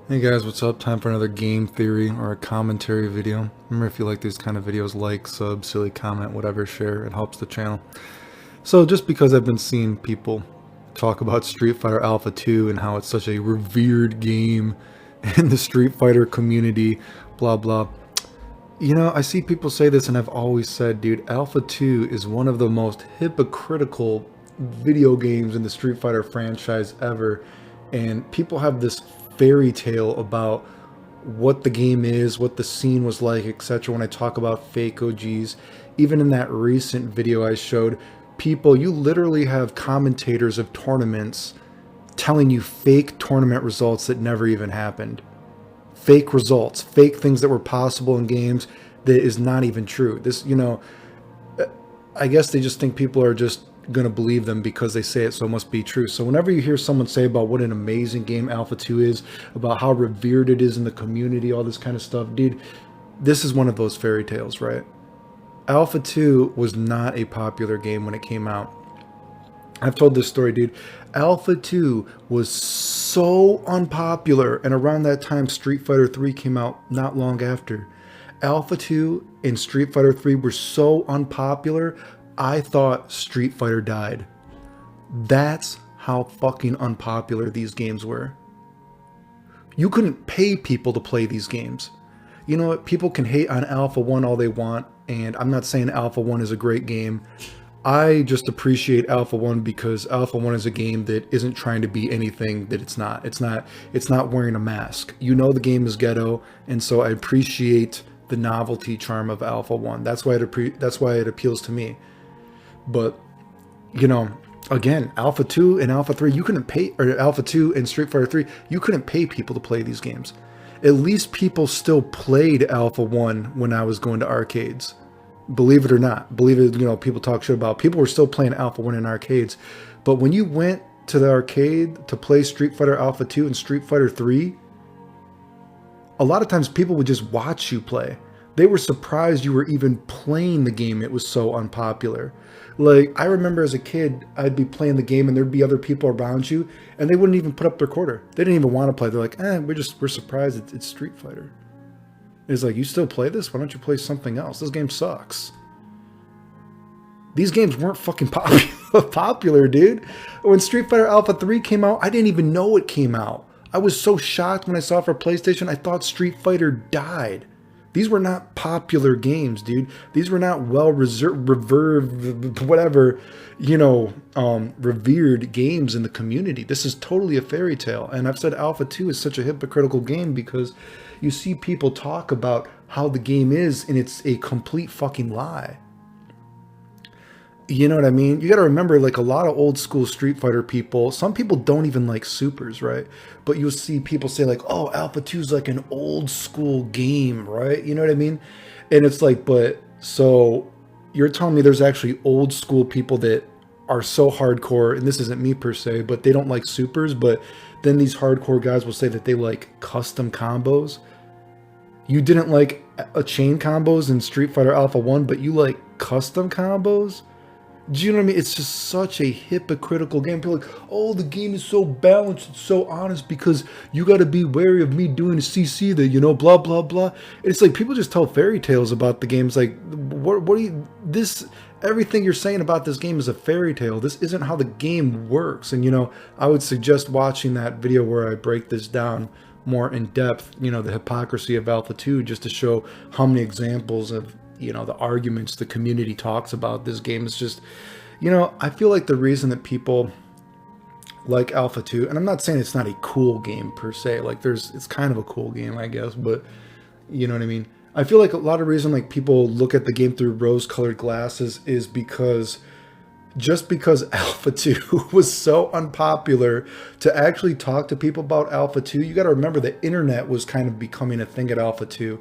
Hey guys, what's up? Time for another game theory or a commentary video. Remember, if you like these kind of videos, like, sub, silly comment, whatever, share. It helps the channel. So just because I've been seeing people talk about Street Fighter Alpha 2 and how it's such a revered game in the Street Fighter community, blah blah. You know, I see people say this and I've always said, dude, Alpha 2 is one of the most hypocritical video games in the Street Fighter franchise ever. And people have this fairy tale about what the game is, what the scene was like, etc. When I talk about fake OGs, even in that recent video I showed, people, you literally have commentators of tournaments telling you fake tournament results that never even happened. Fake results, fake things that were possible in games that is not even true. This, I guess they just think people are just going to believe them because they say it, so it must be true. So whenever you hear someone say about what an amazing game Alpha 2 is, about how revered it is in the community, all this kind of stuff, dude, this is one of those fairy tales, right? Alpha 2 was not a popular game when it came out. I've told this story, dude. Alpha 2 was so unpopular, and around that time Street Fighter 3 came out not long after. Alpha 2 and Street Fighter 3 were so unpopular, I thought Street Fighter died. That's how fucking unpopular these games were. You couldn't pay people to play these games. You know what? People can hate on Alpha 1 all they want, and I'm not saying Alpha 1 is a great game. I just appreciate Alpha 1 because Alpha 1 is a game that isn't trying to be anything that it's not. It's not wearing a mask. You know the game is ghetto, and so I appreciate the novelty charm of Alpha 1. That's why it appeals to me. But, you know, again, Alpha 2 and Alpha 3, you couldn't pay, or Alpha 2 and Street Fighter 3, you couldn't pay people to play these games. At least people still played Alpha 1 when I was going to arcades. Believe it or not. Believe it, people talk shit about. People were still playing Alpha 1 in arcades. But when you went to the arcade to play Street Fighter Alpha 2 and Street Fighter 3, a lot of times people would just watch you play. They were surprised you were even playing the game. It was so unpopular. Like, I remember as a kid, I'd be playing the game and there'd be other people around you and they wouldn't even put up their quarter. They didn't even want to play. They're like, we're surprised it's Street Fighter. It's like, you still play this? Why don't you play something else? This game sucks. These games weren't fucking popular, dude. When Street Fighter Alpha 3 came out, I didn't even know it came out. I was so shocked when I saw it for PlayStation, I thought Street Fighter died. These were not popular games, dude. These were not revered games in the community. This is totally a fairy tale. And I've said Alpha 2 is such a hypocritical game because you see people talk about how the game is and it's a complete fucking lie. You know what I mean? You got to remember, like, a lot of old school Street Fighter people, some people don't even like supers, right? But you'll see people say like, oh, Alpha 2 is like an old school game, right? You know what I mean? And it's like, but so you're telling me there's actually old school people that are so hardcore, and this isn't me per se, but they don't like supers, but then these hardcore guys will say that they like custom combos. You didn't like a chain combos in Street Fighter Alpha 1, but you like custom combos? Do you know what I mean? It's just such a hypocritical game. People are like, oh, the game is so balanced, it's so honest because you got to be wary of me doing a CC that, blah, blah, blah. It's like people just tell fairy tales about the game. It's like, what do you, everything you're saying about this game is a fairy tale. This isn't how the game works. And, I would suggest watching that video where I break this down more in depth, the hypocrisy of Alpha 2, just to show how many examples of the arguments the community talks about this game. Is just, I feel like the reason that people like Alpha 2, and I'm not saying it's not a cool game per se, like it's kind of a cool game, I guess, but you know what I mean? I feel like a lot of reason like people look at the game through rose-colored glasses is because just because Alpha 2 was so unpopular, to actually talk to people about Alpha 2, you got to remember the internet was kind of becoming a thing at Alpha 2.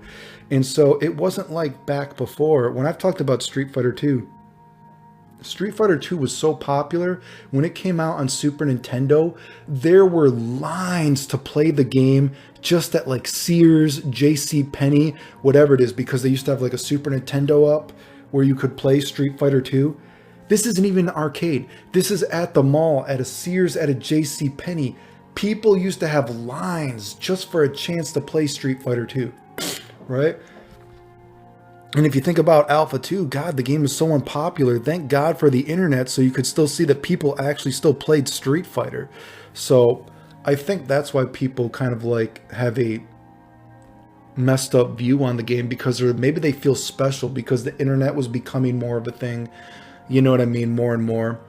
And so it wasn't like back before. When I've talked about Street Fighter 2, Street Fighter 2 was so popular, when it came out on Super Nintendo, there were lines to play the game just at like Sears, JC Penney, whatever it is, because they used to have like a Super Nintendo up where you could play Street Fighter 2. This isn't even an arcade. This is at the mall, at a Sears, at a JC Penney. People used to have lines just for a chance to play Street Fighter 2, right? And if you think about Alpha 2, God, the game is so unpopular. Thank God for the internet, so you could still see that people actually still played Street Fighter. So I think that's why people kind of like have a messed up view on the game, because maybe they feel special because the internet was becoming more of a thing. You know what I mean? More and more.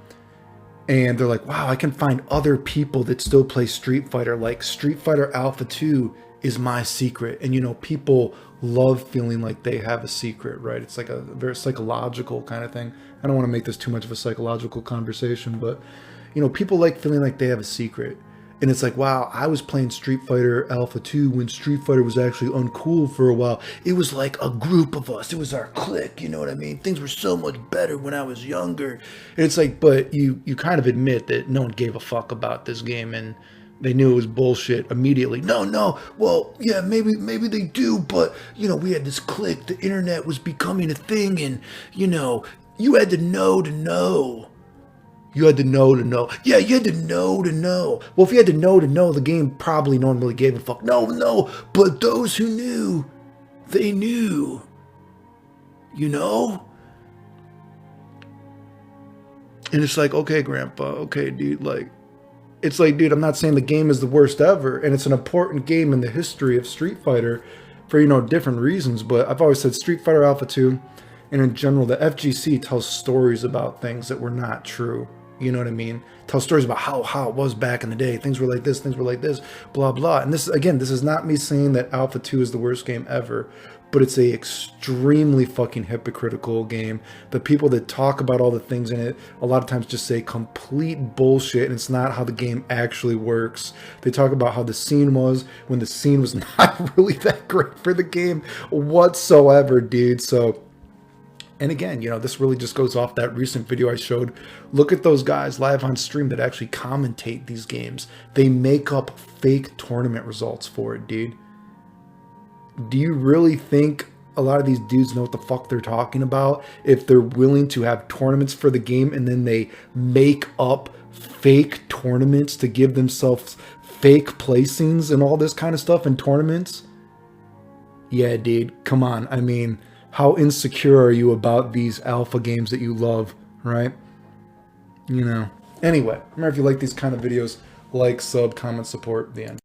And they're like, wow, I can find other people that still play Street Fighter. Like Street Fighter Alpha 2 is my secret. And, you know, people love feeling like they have a secret, right? It's like a very psychological kind of thing. I don't want to make this too much of a psychological conversation, but, you know, people like feeling like they have a secret. And it's like, wow, I was playing Street Fighter Alpha 2 when Street Fighter was actually uncool for a while. It was like a group of us. It was our clique, you know what I mean? Things were so much better when I was younger. And it's like, but you kind of admit that no one gave a fuck about this game and they knew it was bullshit immediately. No, well, yeah, maybe they do, but, you know, we had this clique. The internet was becoming a thing and, you know, you had to know to know. You had to know to know. Yeah, you had to know to know. Well, if you had to know, the game probably no one really gave a fuck. No. But those who knew, they knew. You know? And it's like, okay, Grandpa, okay, dude, like, it's like, dude, I'm not saying the game is the worst ever, and it's an important game in the history of Street Fighter for, you know, different reasons, but I've always said Street Fighter Alpha 2, and in general, the FGC tells stories about things that were not true. You know what I mean? Tell stories about how it was back in the day. Things were like this, blah, blah. And this, again, this is not me saying that Alpha 2 is the worst game ever, but it's a extremely fucking hypocritical game. The people that talk about all the things in it, a lot of times just say complete bullshit, and it's not how the game actually works. They talk about how the scene was when the scene was not really that great for the game whatsoever, dude. So, and again, you know, this really just goes off that recent video I showed. Look at those guys live on stream that actually commentate these games. They make up fake tournament results for it, dude. Do you really think a lot of these dudes know what the fuck they're talking about if they're willing to have tournaments for the game and then they make up fake tournaments to give themselves fake placings and all this kind of stuff in tournaments? Yeah, dude, come on. I mean, how insecure are you about these alpha games that you love, right? You know. Anyway, remember, if you like these kind of videos, like, sub, comment, support, the end.